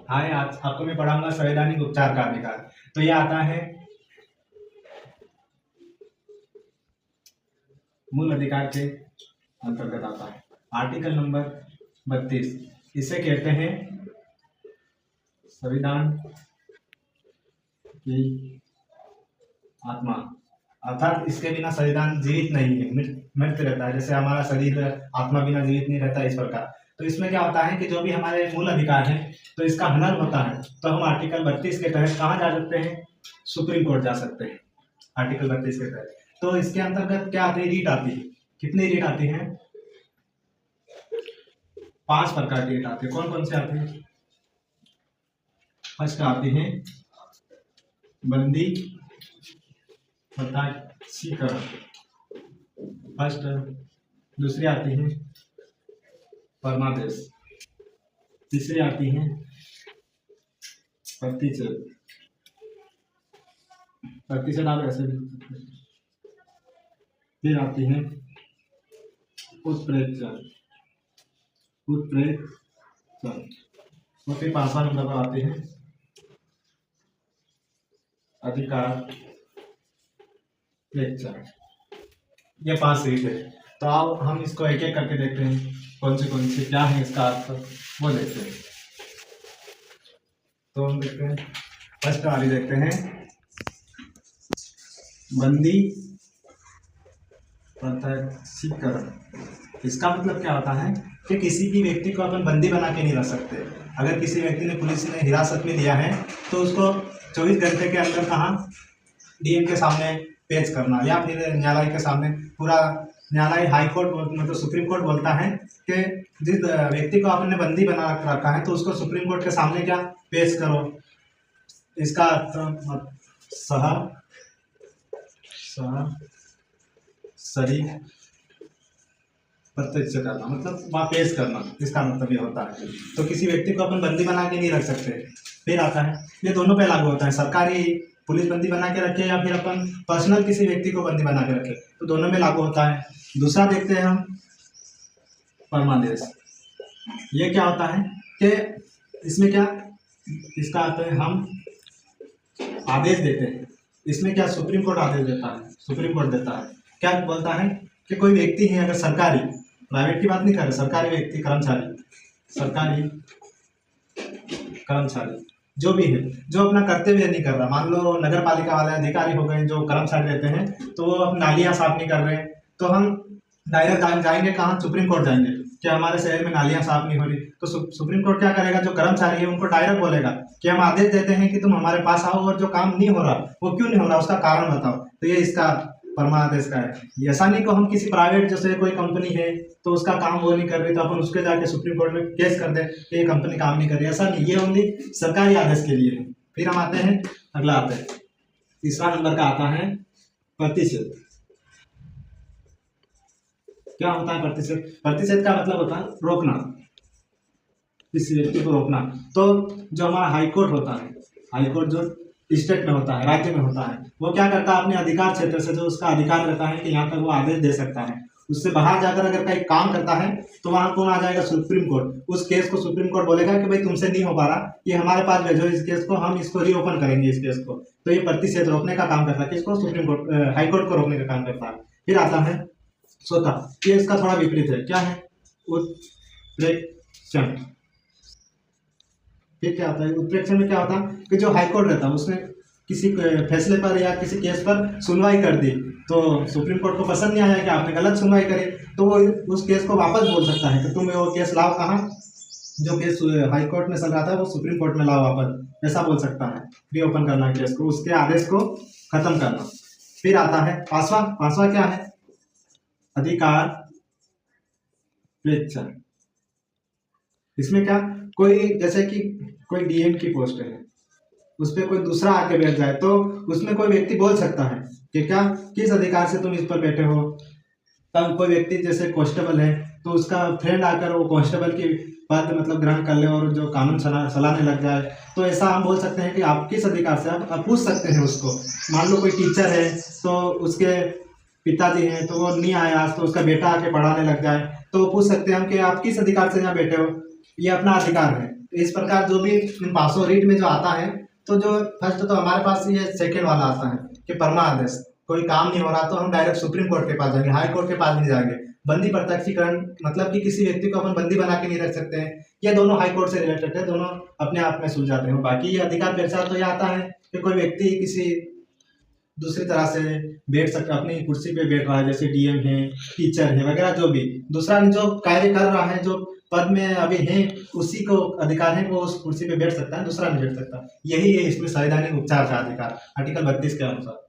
हाय, आज आपको मैं पढ़ाऊंगा संवैधानिक उपचार का अधिकार। तो ये आता है मूल अधिकार के अंतर्गत आता है। आर्टिकल नंबर 32 इसे कहते हैं संविधान की आत्मा, अर्थात इसके बिना संविधान जीवित नहीं है, मृत रहता है। जैसे हमारा शरीर आत्मा बिना जीवित नहीं रहता, इस प्रकार। तो इसमें क्या होता है कि जो भी हमारे मूल अधिकार हैं तो इसका हनन होता है तो हम आर्टिकल 32 के तहत कहाँ जा सकते हैं? सुप्रीम कोर्ट जा सकते हैं आर्टिकल 32 के तहत। तो इसके अंतर्गत क्या आती है? रीट आती है। कितनी रीट आती है? 5 प्रकार की रीट आती है। कौन कौन से आती है? फर्स्ट आती है बंदी हस्ताक्षरीकरण, फर्स्ट। दूसरी आती है परमादेश, तीसरी आती है प्रतिषेध। प्रतिषेध आप ऐसे भी लिख सकते हैं। फिर आती है उत्प्रेक्षण, उत्प्रेक्षण। तो फिर 5वां नंबर पर आते हैं अधिकार प्रेक्षण। ये 5 सीट है। तो आओ हम इसको एक एक करके देखते हैं कौन सी क्या है इसका अर्थ, वो देखते हैं। तो हम देखते हैं फर्स्ट वाली, देखते हैं बंदी प्रत्यक्षीकरण। इसका मतलब क्या होता है कि किसी भी व्यक्ति को अपन बंदी बना के नहीं रख सकते। अगर किसी व्यक्ति ने पुलिस ने हिरासत में लिया है तो उसको 24 घंटे के अंदर कहाँ डीएम के सामने पेश करना, या फिर न्यायालय के सामने। पूरा न्यायालय, हाई कोर्ट मतलब सुप्रीम कोर्ट बोलता है कि जिस व्यक्ति को आपने बंदी बना रखा है तो उसको सुप्रीम कोर्ट के सामने क्या पेश करो। इसका शरीर प्रत्यक्ष करना, मतलब वहाँ पेश करना, इसका मतलब ये होता है। तो किसी व्यक्ति को अपन बंदी बना के नहीं रख सकते। फिर आता है, ये दोनों पे लागू होता है, सरकारी पुलिस बंदी बना के रखे या फिर अपन पर्सनल किसी व्यक्ति को बंदी बना के रखे, तो दोनों में लागू होता है। दूसरा देखते हैं हम परमादेश। ये क्या होता है कि इसमें क्या, इसका अर्थ है हम आदेश देते हैं। इसमें क्या सुप्रीम कोर्ट आदेश देता है, सुप्रीम कोर्ट देता है। क्या बोलता है कि कोई व्यक्ति है, अगर सरकारी, प्राइवेट की बात नहीं कर रहे, सरकारी व्यक्ति, सरकारी कर्मचारी जो भी है, जो अपना कर्तव्य नहीं कर रहा, मान लो नगर पालिका वाले अधिकारी हो गए जो कर्मचारी रहते हैं, तो वो अब नालियां साफ नहीं कर रहे, तो हम डायरेक्ट जाएंगे कहाँ? सुप्रीम कोर्ट जाएंगे कि हमारे शहर में नालियां साफ नहीं हो रही। तो सुप्रीम कोर्ट क्या करेगा? जो कर्मचारी है उनको डायरेक्ट बोलेगा कि हम आदेश देते हैं कि तुम हमारे पास आओ और जो काम नहीं हो रहा वो क्यों नहीं हो रहा, उसका कारण बताओ। तो ये इसका परमादेश का है। ऐसा नहीं को हम किसी प्राइवेट, जैसे कोई कंपनी है तो उसका काम वो नहीं कर रही तो अपन उसके जाके सुप्रीम कोर्ट में केस कर दे कि ये कंपनी काम नहीं कर रही, ऐसा नहीं। ये ओनली सरकारी आदेश के लिए है। फिर हम आते हैं, अगला आते हैं, तीसरा नंबर का आता है प्रतिषेध। क्या होता है प्रतिषेध? प्रतिषेध का मतलब होता है रोकना, किसी व्यक्ति को रोकना। तो जो हमारा हाई कोर्ट होता है, हाई कोर्ट जो स्टेट में होता है, राज्य में होता है, वो क्या करता है? अपने अधिकार क्षेत्र से जो उसका अधिकार रहता है कि यहाँ तक वो आदेश दे सकता है, उससे बाहर जाकर अगर कहीं काम करता है तो वहाँ कौन आ जाएगा? Supreme court. उस केस को सुप्रीम कोर्ट बोलेगा कि भाई तुमसे नहीं हो पा रहा, ये हमारे पास भेजो इस केस को, हम इसको रीओपन करेंगे इस केस को। तो ये प्रतिषेध रोकने का काम करता है, किसको? सुप्रीम कोर्ट, हाई कोर्ट को रोकने का काम करता है। फिर आता है स्वतः, ये इसका थोड़ा विपरीत है। क्या है? उत्प्रेक्षण। फिर क्या होता है? उत्प्रेक्षण में क्या होता है कि जो हाई कोर्ट रहता है उसने किसी फैसले पर या किसी केस पर सुनवाई कर दी, तो सुप्रीम कोर्ट को पसंद नहीं आया कि आपने गलत सुनवाई करी, तो वो उस केस को वापस बोल सकता है कि तुम वो केस लाओ कहाँ, जो केस हाई कोर्ट में चल रहा था वो सुप्रीम कोर्ट में लाओ वापस, ऐसा बोल सकता है। रीओपन करना केस को, उसके आदेश को खत्म करना। फिर आता है पांचवा क्या है? अधिकार प्रेक्षण। इसमें क्या, कोई जैसे कि कोई डीएम की पोस्ट है, उस पर कोई दूसरा आके बैठ जाए तो उसमें कोई व्यक्ति बोल सकता है कि क्या, किस अधिकार से तुम इस पर बैठे हो। तब कोई व्यक्ति जैसे कांस्टेबल है तो उसका फ्रेंड आकर वो कांस्टेबल की पद मतलब ग्रहण कर ले और जो कानून चलाने लग जाए, तो ऐसा हम बोल सकते हैं कि आप किस अधिकार से, आप पूछ सकते हैं उसको। मान लो कोई टीचर है तो उसके पिताजी हैं तो वो नहीं आया आज, तो उसका बेटा आके पढ़ाने लग जाए, तो पूछ सकते हैं हम कि आप किस अधिकार से यहाँ बैठे हो, ये अपना अधिकार है। इस प्रकार जो भी इन 500 रीट में जो आता है, तो जो फर्स्ट तो हमारे पास ये सेकंड वाला आता है कि परमा आदेश, कोई काम नहीं हो रहा तो हम डायरेक्ट सुप्रीम कोर्ट के पास जाएंगे, हाई कोर्ट के पास नहीं जाएंगे। बंदी प्रत्यक्षीकरण मतलब कि किसी व्यक्ति को अपन बंदी बना के नहीं रख सकते हैं, ये दोनों हाई कोर्ट से रिलेटेड है, दोनों अपने आप में सुलझाते हैं। बाकी ये अधिकार पेशा तो ये आता है कि कोई व्यक्ति किसी दूसरी तरह से बैठ सकता, अपनी कुर्सी पे बैठ रहा है, जैसे डीएम है, टीचर है वगैरह, जो भी दूसरा जो कार्य कर रहा है, जो पद में अभी है, उसी को अधिकार है, वो उस कुर्सी पे बैठ सकता है, दूसरा नहीं बैठ सकता। यही है इसमें संवैधानिक उपचार का अधिकार, आर्टिकल 32 के अनुसार।